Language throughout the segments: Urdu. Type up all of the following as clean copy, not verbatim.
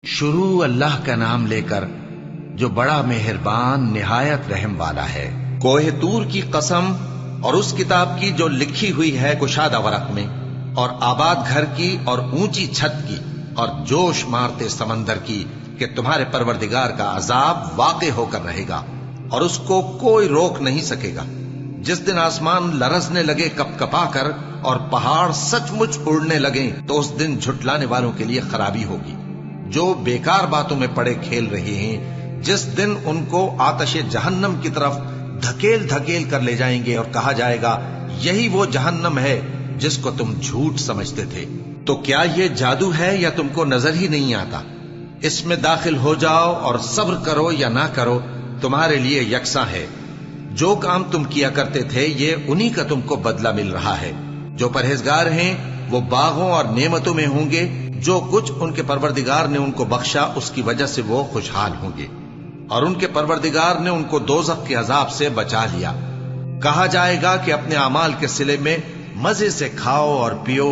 شروع اللہ کا نام لے کر جو بڑا مہربان نہایت رحم والا ہے۔ کوہ طور کی قسم اور اس کتاب کی جو لکھی ہوئی ہے کشادہ ورق میں، اور آباد گھر کی اور اونچی چھت کی، اور جوش مارتے سمندر کی، کہ تمہارے پروردگار کا عذاب واقع ہو کر رہے گا اور اس کو کوئی روک نہیں سکے گا۔ جس دن آسمان لرزنے لگے کپ کپا کر اور پہاڑ سچ مچ اڑنے لگیں، تو اس دن جھٹلانے والوں کے لیے خرابی ہوگی جو بیکار باتوں میں پڑے کھیل رہے ہیں۔ جس دن ان کو آتش جہنم کی طرف دھکیل دھکیل کر لے جائیں گے اور کہا جائے گا یہی وہ جہنم ہے جس کو تم جھوٹ سمجھتے تھے۔ تو کیا یہ جادو ہے یا تم کو نظر ہی نہیں آتا؟ اس میں داخل ہو جاؤ اور صبر کرو یا نہ کرو، تمہارے لیے یکساں ہے۔ جو کام تم کیا کرتے تھے یہ انہی کا تم کو بدلہ مل رہا ہے۔ جو پرہیزگار ہیں وہ باغوں اور نعمتوں میں ہوں گے، جو کچھ ان کے پروردگار نے ان کو بخشا اس کی وجہ سے وہ خوشحال ہوں گے، اور ان کے پروردگار نے ان کو دوزخ کے عذاب سے بچا لیا۔ کہا جائے گا کہ اپنے اعمال کے صلے میں مزے سے کھاؤ اور پیو۔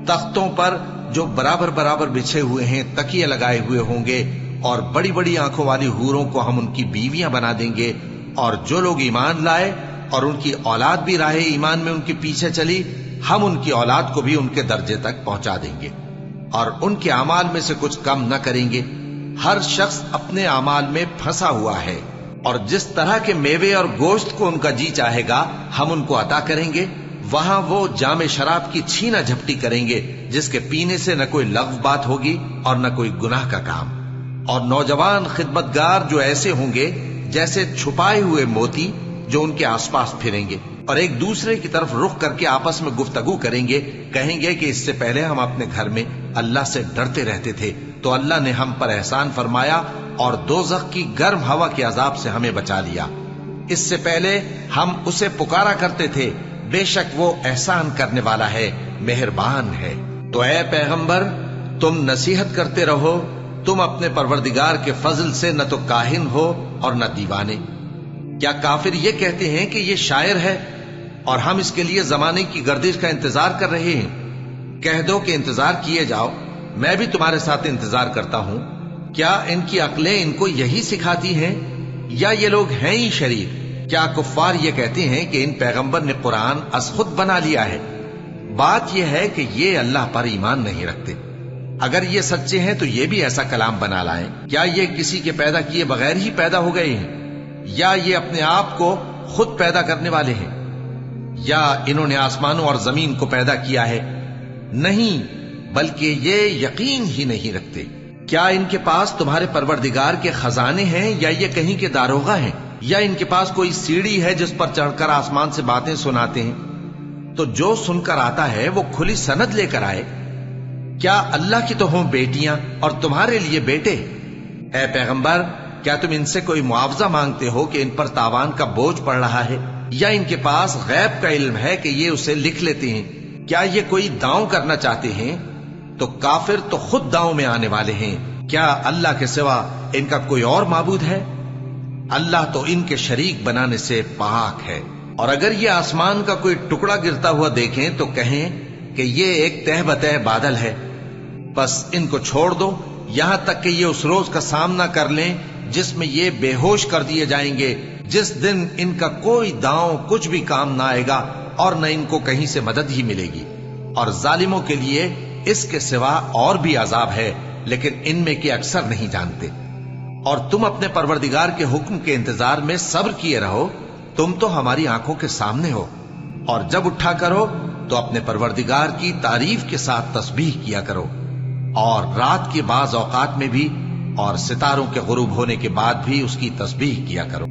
تختوں پر جو برابر برابر بچھے ہوئے ہیں تکیے لگائے ہوئے ہوں گے، اور بڑی بڑی آنکھوں والی حوروں کو ہم ان کی بیویاں بنا دیں گے۔ اور جو لوگ ایمان لائے اور ان کی اولاد بھی راہ ایمان میں ان کے پیچھے چلی، ہم ان کی اولاد کو بھی ان کے درجے تک پہنچا دیں گے اور ان کے اعمال میں سے کچھ کم نہ کریں گے۔ ہر شخص اپنے اعمال میں پھنسا ہوا ہے، اور جس طرح کے میوے اور گوشت کو ان کا جی چاہے گا ہم ان کو عطا کریں گے۔ وہاں وہ جام شراب کی چھینا جھپٹی کریں گے، جس کے پینے سے نہ کوئی لغو بات ہوگی اور نہ کوئی گناہ کا کام۔ اور نوجوان خدمتگار جو ایسے ہوں گے جیسے چھپائے ہوئے موتی جو ان کے آس پاس پھریں گے، اور ایک دوسرے کی طرف رخ کر کے آپس میں گفتگو کریں گے، کہیں گے کہ اس سے پہلے ہم اپنے گھر میں اللہ سے ڈرتے رہتے تھے، تو اللہ نے ہم پر احسان فرمایا اور دوزخ کی گرم ہوا کے عذاب سے ہمیں بچا لیا۔ اس سے پہلے ہم اسے پکارا کرتے تھے، بے شک وہ احسان کرنے والا ہے، مہربان ہے۔ تو اے پیغمبر تم نصیحت کرتے رہو، تم اپنے پروردگار کے فضل سے نہ تو کاہن ہو اور نہ دیوانے۔ کیا کافر یہ کہتے ہیں کہ یہ شاعر ہے اور ہم اس کے لیے زمانے کی گردش کا انتظار کر رہے ہیں؟ کہہ دو کہ انتظار کیے جاؤ، میں بھی تمہارے ساتھ انتظار کرتا ہوں۔ کیا ان کی عقلیں ان کو یہی سکھاتی ہیں، یا یہ لوگ ہیں ہی شریر؟ کیا کفار یہ کہتے ہیں کہ ان پیغمبر نے قرآن از خود بنا لیا ہے؟ بات یہ ہے کہ یہ اللہ پر ایمان نہیں رکھتے۔ اگر یہ سچے ہیں تو یہ بھی ایسا کلام بنا لائیں۔ کیا یہ کسی کے پیدا کیے بغیر ہی پیدا ہو گئے ہیں، یا یہ اپنے آپ کو خود پیدا کرنے والے ہیں، یا انہوں نے آسمانوں اور زمین کو پیدا کیا ہے؟ نہیں، بلکہ یہ یقین ہی نہیں رکھتے۔ کیا ان کے پاس تمہارے پروردگار کے خزانے ہیں، یا یہ کہیں کے داروغہ ہیں، یا ان کے پاس کوئی سیڑھی ہے جس پر چڑھ کر آسمان سے باتیں سناتے ہیں؟ تو جو سن کر آتا ہے وہ کھلی سند لے کر آئے۔ کیا اللہ کی تو ہوں بیٹیاں اور تمہارے لیے بیٹے؟ اے پیغمبر کیا تم ان سے کوئی معاوضہ مانگتے ہو کہ ان پر تاوان کا بوجھ پڑ رہا ہے، یا ان کے پاس غیب کا علم ہے کہ یہ اسے لکھ لیتے ہیں؟ کیا یہ کوئی داؤں کرنا چاہتے ہیں؟ تو کافر تو خود داؤں میں آنے والے ہیں۔ کیا اللہ کے سوا ان کا کوئی اور معبود ہے؟ اللہ تو ان کے شریک بنانے سے پاک ہے۔ اور اگر یہ آسمان کا کوئی ٹکڑا گرتا ہوا دیکھیں تو کہیں کہ یہ ایک تہ بتہ بادل ہے، بس ان کو چھوڑ دو یہاں تک کہ یہ اس روز کا سامنا کر لیں جس میں یہ بے ہوش کر دیے جائیں گے، جس دن ان کا کوئی داؤں کچھ بھی کام نہ آئے گا اور نہ ان کو کہیں سے مدد ہی ملے گی۔ اور ظالموں کے لیے اس کے سوا اور بھی عذاب ہے، لیکن ان میں کے اکثر نہیں جانتے۔ اور تم اپنے پروردگار کے حکم کے انتظار میں صبر کیے رہو، تم تو ہماری آنکھوں کے سامنے ہو۔ اور جب اٹھا کرو تو اپنے پروردگار کی تعریف کے ساتھ تسبیح کیا کرو، اور رات کے بعض اوقات میں بھی اور ستاروں کے غروب ہونے کے بعد بھی اس کی تسبیح کیا کرو۔